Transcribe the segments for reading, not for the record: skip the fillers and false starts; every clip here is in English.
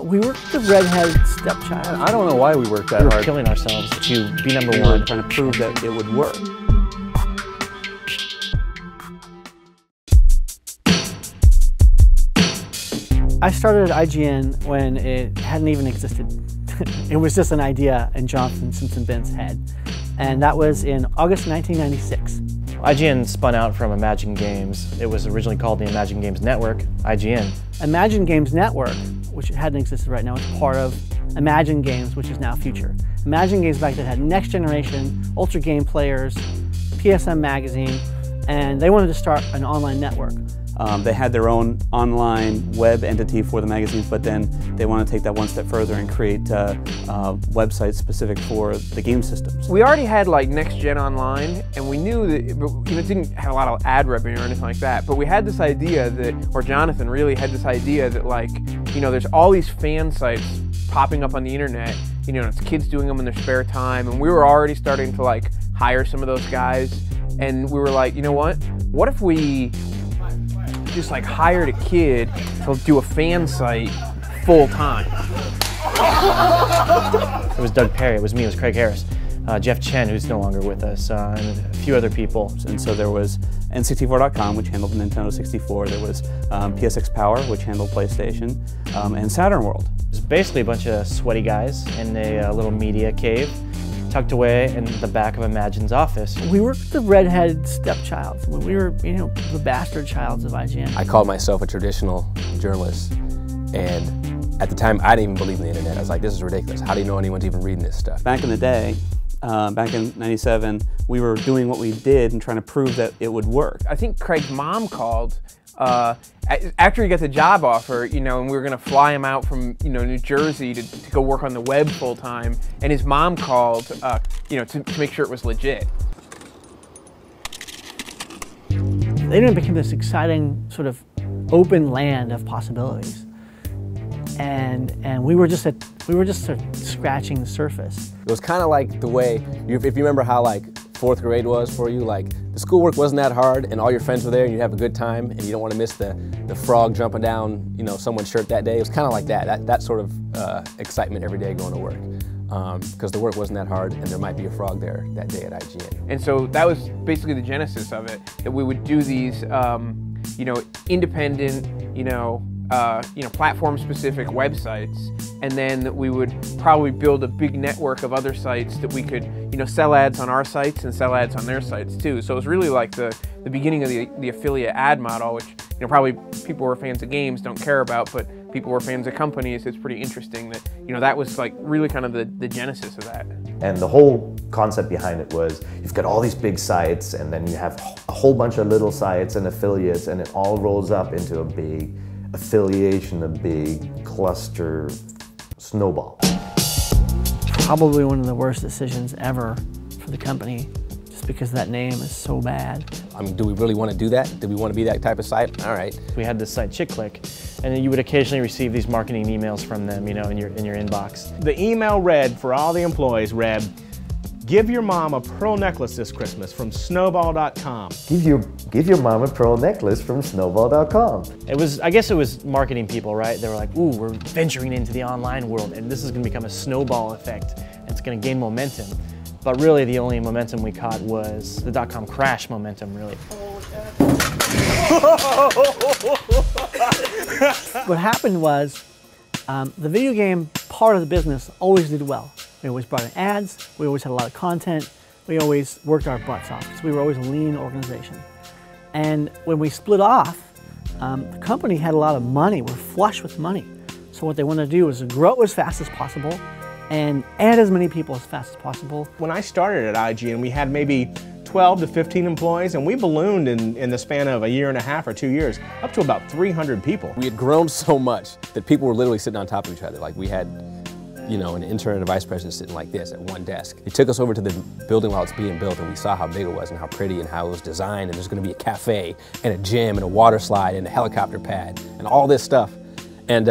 We were the redhead stepchild. I don't know why we worked that We were hard. killing ourselves to be number We one. were trying to prove that it would work. I started at IGN when it hadn't even existed. It was just an idea in Jonathan Simpson-Bent's head. And that was in August 1996. IGN spun out from Imagine Games. It was originally called the Imagine Games Network, IGN. Imagine Games Network, which hadn't existed right now, is part of Imagine Games, which is now Future. Imagine Games back then had Next Generation, Ultra Game Players, PSM Magazine, and they wanted to start an online network. They had their own online web entity for the magazines, but then they want to take that one step further and create websites specific for the game systems. We already had like Next Gen Online, and we knew that it didn't have a lot of ad revenue or anything like that, but we had this idea that, or Jonathan really had this idea that, like, you know, there's all these fan sites popping up on the internet, you know, it's kids doing them in their spare time, and we were already starting to like hire some of those guys, and we were like, you know what if we just like hired a kid to do a fan site full time? It was Doug Perry, it was me, it was Craig Harris, Jeff Chen, who's no longer with us, and a few other people. And so there was N64.com, which handled the Nintendo 64. There was PSX Power, which handled PlayStation, and Saturn World. It was basically a bunch of sweaty guys in a little media cave, tucked away in the back of Imagine's office. We were the redhead stepchilds. We were, you know, the bastard childs of IGN. I called myself a traditional journalist, and at the time I didn't even believe in the internet. I was like, this is ridiculous. How do you know anyone's even reading this stuff? Back in the day, back in '97, we were doing what we did and trying to prove that it would work. I think Craig's mom called after he got the job offer, you know, and we were going to fly him out from, you know, New Jersey to go work on the web full time, and his mom called, you know, to make sure it was legit. The internet became this exciting sort of open land of possibilities, and we were just sort of scratching the surface. It was kind of like the way, if you remember how like 4th grade was for you, like the schoolwork wasn't that hard and all your friends were there and you have a good time and you don't want to miss the frog jumping down, you know, someone's shirt that day. It was kind of like that sort of excitement every day going to work, because the work wasn't that hard and there might be a frog there that day at IGN. And so that was basically the genesis of it, that we would do these, you know, independent, platform-specific websites, and then we would probably build a big network of other sites that we could, you know, sell ads on our sites and sell ads on their sites too. So it was really like the beginning of the affiliate ad model, which, you know, probably people who are fans of games don't care about, but people who are fans of companies, it's pretty interesting that, you know, that was like really kind of the genesis of that. And the whole concept behind it was you've got all these big sites, and then you have a whole bunch of little sites and affiliates, and it all rolls up into a big affiliation, a big cluster snowball. Probably one of the worst decisions ever for the company, just because that name is so bad. I mean, do we really want to do that? Do we want to be that type of site? All right. We had this site ChickClick, and then you would occasionally receive these marketing emails from them, you know, in your inbox. The email read, for all the employees, read, "Give your mom a pearl necklace this Christmas from snowball.com. Give your mom a pearl necklace from snowball.com. It was, I guess it was marketing people, right? They were like, ooh, we're venturing into the online world, and this is going to become a snowball effect, and it's going to gain momentum. But really, the only momentum we caught was the .com crash momentum, really. What happened was, the video game part of the business always did well. We always brought in ads, we always had a lot of content, we always worked our butts off. So we were always a lean organization. And when we split off, the company had a lot of money, we're flush with money. So what they wanted to do was grow as fast as possible and add as many people as fast as possible. When I started at IGN, we had maybe 12 to 15 employees, and we ballooned in the span of a year and a half or 2 years up to about 300 people. We had grown so much that people were literally sitting on top of each other. Like we had, you know, an intern and a vice president sitting like this at one desk. They took us over to the building while it's being built, and we saw how big it was and how pretty and how it was designed, and there's going to be a cafe and a gym and a water slide and a helicopter pad and all this stuff. And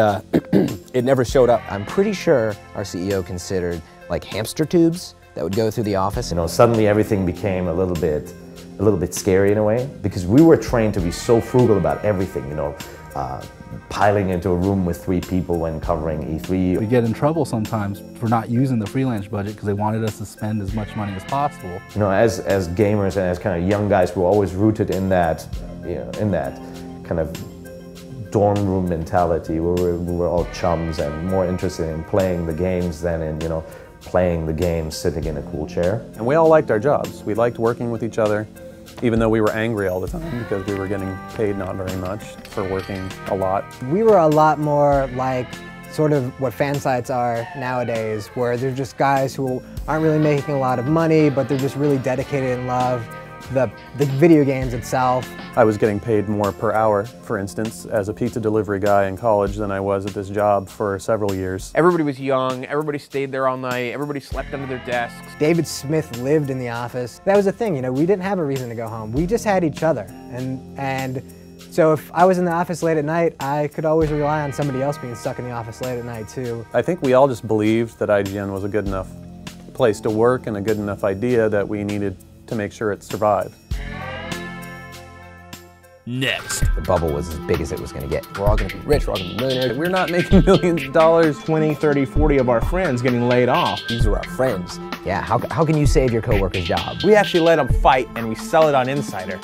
it never showed up. I'm pretty sure our CEO considered like hamster tubes that would go through the office. You know, suddenly everything became a little bit scary in a way, because we were trained to be so frugal about everything, you know. piling into a room with 3 people when covering E3. We get in trouble sometimes for not using the freelance budget because they wanted us to spend as much money as possible. You know, as gamers and as kind of young guys, we're always rooted in that, you know, in that kind of dorm room mentality where we're all chums and more interested in playing the games than in, you know, playing the games sitting in a cool chair. And we all liked our jobs. We liked working with each other, even though we were angry all the time because we were getting paid not very much for working a lot. We were a lot more like sort of what fan sites are nowadays, where they're just guys who aren't really making a lot of money, but they're just really dedicated and love the video games itself. I was getting paid more per hour, for instance, as a pizza delivery guy in college than I was at this job for several years. Everybody was young, everybody stayed there all night, everybody slept under their desks. David Smith lived in the office. That was the thing, you know, we didn't have a reason to go home. We just had each other. And so if I was in the office late at night, I could always rely on somebody else being stuck in the office late at night too. I think we all just believed that IGN was a good enough place to work and a good enough idea that we needed to make sure it survived. Next. The bubble was as big as it was going to get. We're all going to be rich, we're all going to be millionaires. We're not making millions of dollars. 20, 30, 40 of our friends getting laid off. These are our friends. Yeah, how can you save your coworker's job? We actually let them fight and we sell it on Insider.